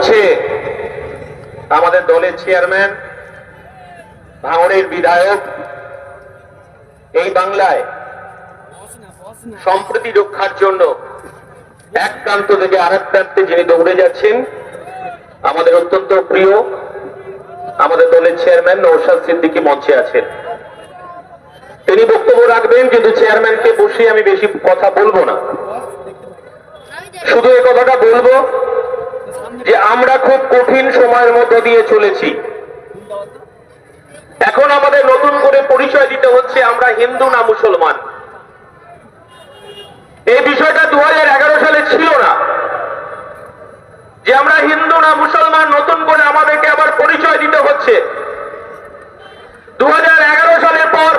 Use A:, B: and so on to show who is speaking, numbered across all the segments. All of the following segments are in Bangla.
A: মঞ্চে আমাদের দলের চেয়ারম্যান, ভাঙড়ের বিধায়ক, এই বাংলায় সম্প্রীতি রক্ষার জন্য এক প্রান্ত থেকে আরেক প্রান্তে যিনি দৌড়ে যাচ্ছেন, আমাদের অত্যন্ত প্রিয় আমাদের দলের চেয়ারম্যান নওশাদ সিদ্দিকী মঞ্চে আছেন। তিনি বক্তব্য রাখবেন, কিন্তু চেয়ারম্যানকে বসে আমি বেশি কথা বলবো না। শুধু এই কথাটা বলবো যে আমরা খুব কঠিন সময়ের মধ্য দিয়ে চলেছি। এখন আমাদের নতুন করে পরিচয় দিতে হচ্ছে আমরা হিন্দু না মুসলমান। এই বিষয়টা 2011 সালে ছিল না যে আমরা হিন্দু না মুসলমান, নতুন করে আমাদেরকে আবার পরিচয় দিতে হচ্ছে। 2011 সালের পর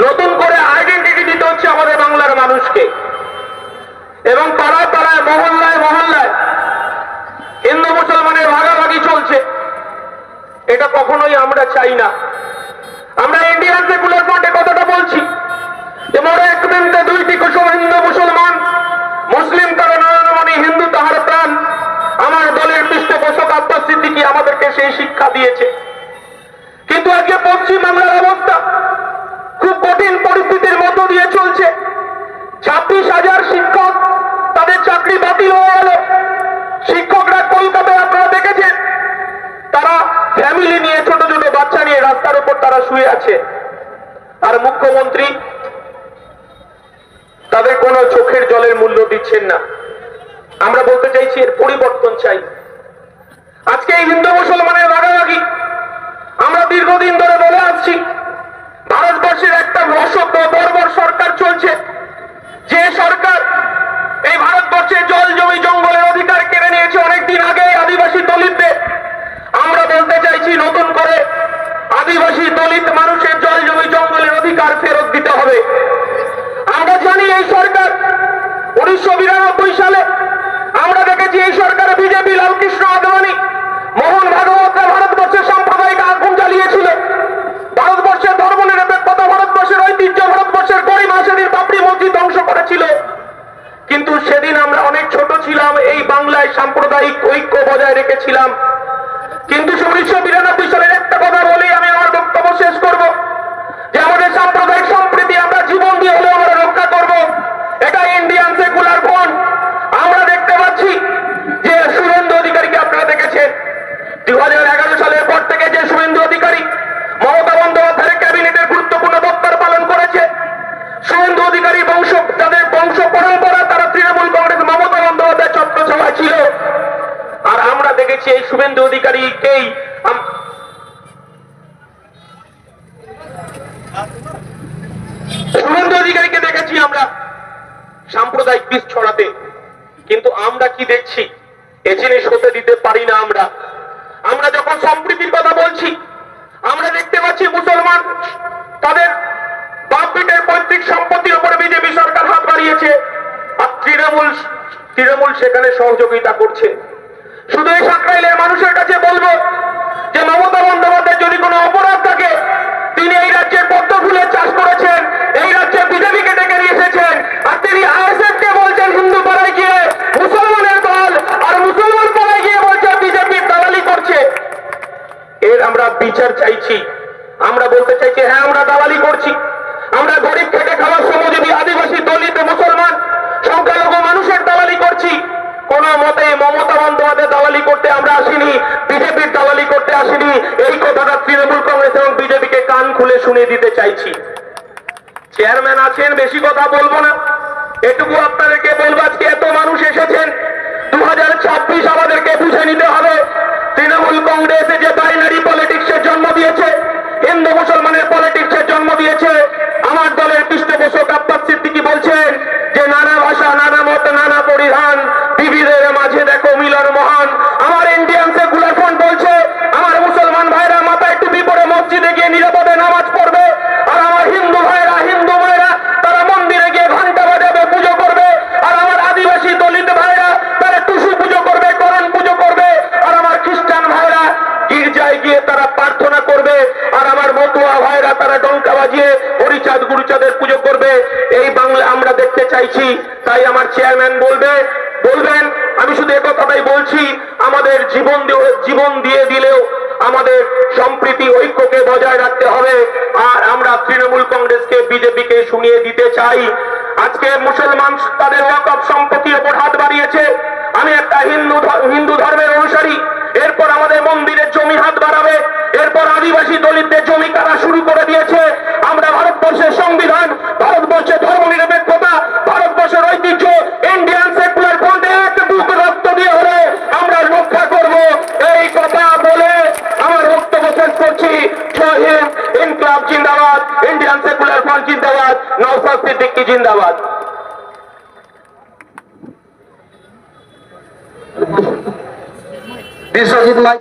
A: নতুন করে আইডেন্টিটি দিতে হচ্ছে আমাদের বাংলার মানুষকে, এবং পাড়ায় পাড়ায় মহল্লায় মহল্লায় হিন্দু মুসলমানের ভাগাভাগি চলছে। এটা কখনোই আমরা চাই না। আমরা ইন্ডিয়ান সেকুলার ফ্রন্টে কথাটা বলছি যে মোর এক বৃন্দে দুইটি কুসুম, হিন্দু মুসলমান, মুসলিম তারা নয়নমণি, হিন্দু তাহার প্রাণ। আমার দলের পৃষ্ঠপোষক আব্বাস সিদ্দিকী আমাদেরকে সেই শিক্ষা দিয়েছে। কিন্তু আজকে পশ্চিম বাংলার অবস্থা খুব কঠিন পরিস্থিতির মধ্য দিয়ে চলছে। 26,000 শিক্ষক, তাদের চাকরি বাতিল হয়ে গেল। শিক্ষকরা কলকাতায় আপনারা দেখেছেন, তারা ফ্যামিলি নিয়ে, ছোট ছোট বাচ্চা নিয়ে রাস্তার উপর তারা শুয়ে আছে। আর মুখ্যমন্ত্রী তাদের কোনো চোখের জলের মূল্য দিচ্ছেন না। আমরা বলতে চাইছি এর পরিবর্তন চাই। আজকে এই হিন্দু মুসলমানের ভাগাভাগি আমরা দীর্ঘদিন ধরে বলে আসছি। ভারতবর্ষের একটা অসভ্য বর্বর সরকার চলছে, যে সরকার এই ভারতবর্ষের জল জমি জঙ্গলের অধিকার কেড়ে নিয়েছে অনেকদিন আগে আদিবাসী দলিতদের। আমরা বলতে চাইছি নতুন করে আদিবাসী দলিত মানুষের জল জমি জঙ্গলের অধিকার ফেরত দিতে হবে। আমরা জানি এই সরকার 1992 সালে আমরা দেখেছি এই সরকার বিজেপি, লালকৃষ্ণ আদবানি, মোহন ভাগবতরা ভারতবর্ষের সাম্প্রদায়িক আগুন জ্বালিয়েছিল। ভারতবর্ষের ধর্মনিরপেক্ষতা, ভারতবর্ষের ঐতিহ্য, ভারতবর্ষের গরিমা, সেদিন বাবরি মসজিদ ধ্বংস করেছিল। কিন্তু সেদিন আমরা অনেক ছোট ছিলাম, এই বাংলায় সাম্প্রদায়িক ঐক্য বজায় রেখেছিলাম। কিন্তু 1992 সালের একটা কথা বলেই আমি আমার বক্তব্য শেষ করব, যে আমাদের সাম্প্রদায়িক সম্প্রীতি আমরা জীবন দিয়ে হলেও আমরা রক্ষা করব। এটা ইন্ডিয়ান সেকুলার ফ্রন্ট। আমরা দেখতে পাচ্ছি যে শুভেন্দু অধিকারীকে আপনারা দেখেছেন, 2011 সালের পর থেকে যে শুভেন্দু অধিকারী মমতা বন্দ্যোপাধ্যায়ের ক্যাবিনেটের গুরুত্বপূর্ণ দপ্তর পালন করেছে। শুভেন্দু অধিকারী বংশ, তাদের বংশ পরম্পরা, তারা তৃণমূল কংগ্রেস, মমতা বন্দ্যোপাধ্যায় ছত্রছায়ায় ছিল। আর আমরা দেখেছি এই শুভেন্দু অধিকারীকেই দেখেছি আমরা সাম্প্রদায়িক বিষ ছড়াতে। কিন্তু আমরা কি দেখছি, এ জিনিস হতে দিতে পারি না। আমরা যখন সম্প্রীতির কথা বলছি, আমরা দেখতে পাচ্ছি মুসলমান তাদের বাপ বেটের পৈতৃক সম্পত্তির উপরে বিজেপি সরকার হাত বাড়িয়েছে, আর তৃণমূল সেখানে সহযোগিতা করছে। শুধু এই সাকরাইলের মানুষের কাছে বলবো যে মমতা বন্দ্যোপাধ্যায় যদি কোনো অপরাধ থাকে, তিনি এই রাজ্যের পদ্ম ফুলের চাষ করেছেন, এই রাজ্যে বিজেপিকে ডেকে নিয়ে এসেছেন, আর তিনি আইএসএফ কে বলছেন হিন্দু পাড়ায় গিয়ে মুসলমানের দল, আর মুসলমান পাড়ায় গিয়ে বলছে বিজেপির দালালি করছে। এর আমরা বিচার চাইছি। আমরা বলতে চাইছি, হ্যাঁ আমরা দালালি করছি। আমরা গরিব খেটে খাওয়ার শ্রমজীবী আদিবাসী দলিত মুসলমান সংখ্যালঘু মানুষের দালালি করছি। কোন মতে মমতা বন্দ্যোপাধ্যায় দালালি করতে আমরা আসিনি, বিজেপির দালালি করতে আসিনি। এই কথাটা তৃণমূল কংগ্রেস এবং বিজেপিকে কান খুলে শুনিয়ে দিতে চাইছি। চেয়ারম্যান আছেন, বেশি কথা বলবো না। এটুকু আপনাদেরকে বলবো, আজকে এত মানুষ এসেছেন, 2026 আমাদেরকে বুঝে নিতে হবে। তৃণমূল কংগ্রেস যে বাইনারি পলিটিক্সের জন্ম দিয়েছে, হিন্দু মুসলমানের পলিটিক্সের জন্ম দিয়েছে। আমার দলের পৃষ্ঠপোষক আব্বাস সিদ্দিকী বলছেন যে নানা ভাষা, নানা মত, নানা পরিধান, বিবিধের মাঝে দেখো মিলন মহান। আমার ইন্ডিয়ান সেকুলার ফ্রন্ট বলছে আমার মুসলমান ভাইরা মাথায় টুপি পরে মসজিদে গিয়ে নিরাপদে নামাজ পড়বে, আর আমার হিন্দু মায়েরা তারা মন্দিরে গিয়ে ঘন্টা বাজাবে, পুজো করবে। আর আমার আদিবাসী দলিত ভাইরা তারা টুসু পুজো করবে, করণ পুজো করবে। আর আমার খ্রিস্টান ভাইরা গির্জায় গিয়ে তারা প্রার্থনা করবে। আর আমার মতুয়া ভাইরা তারা ডঙ্কা বাজিয়ে হরিচাঁদ গুরুচাঁদের পুজো করবে। এই বাংলা আমরা দেখতে চাইছি। তাই আমার চেয়ারম্যান বলবে বলবেন, আমি শুধু একথাটাই বলছি, আমাদের জীবন দিয়ে দিলেও আমাদের সম্প্রীতি ঐক্যকে বজায় রাখতে হবে। আর আমরা তৃণমূল কংগ্রেসকে বিজেপিকে শুনিয়ে দিতে চাই, আজকে মুসলমান তাদের ওয়াকফ সম্পত্তির উপর হাত বাড়িয়েছে, আমি একটা হিন্দু ধর্মের অনুসারী, এরপর আমাদের মন্দিরের জমি হাত বাড়াবে, এরপর আদিবাসী দলিতদের জমি কারা শুরু করে দিয়েছে। আমরা ভারতবর্ষের সংবিধান, ভারতবর্ষের ধর্মনিরপেক্ষতা, ভারতবর্ষের ঐতিহ্য, ইন্ডিয়ান সেকুলার ফ্রন্টে এক বুক রক্ত দিয়ে হলে আমরা রক্ষা করব, এই কথা বলে আমার বক্তব্য শেষ করছি। জয় হিন্দ, ইনকলাব জিন্দাবাদ, ইন্ডিয়ান সেকুলার ফ্রন্ট জিন্দাবাদ, নওশাদ সিদ্দিকী জিন্দাবাদ।
B: বিশ্বজিৎ মাইতি।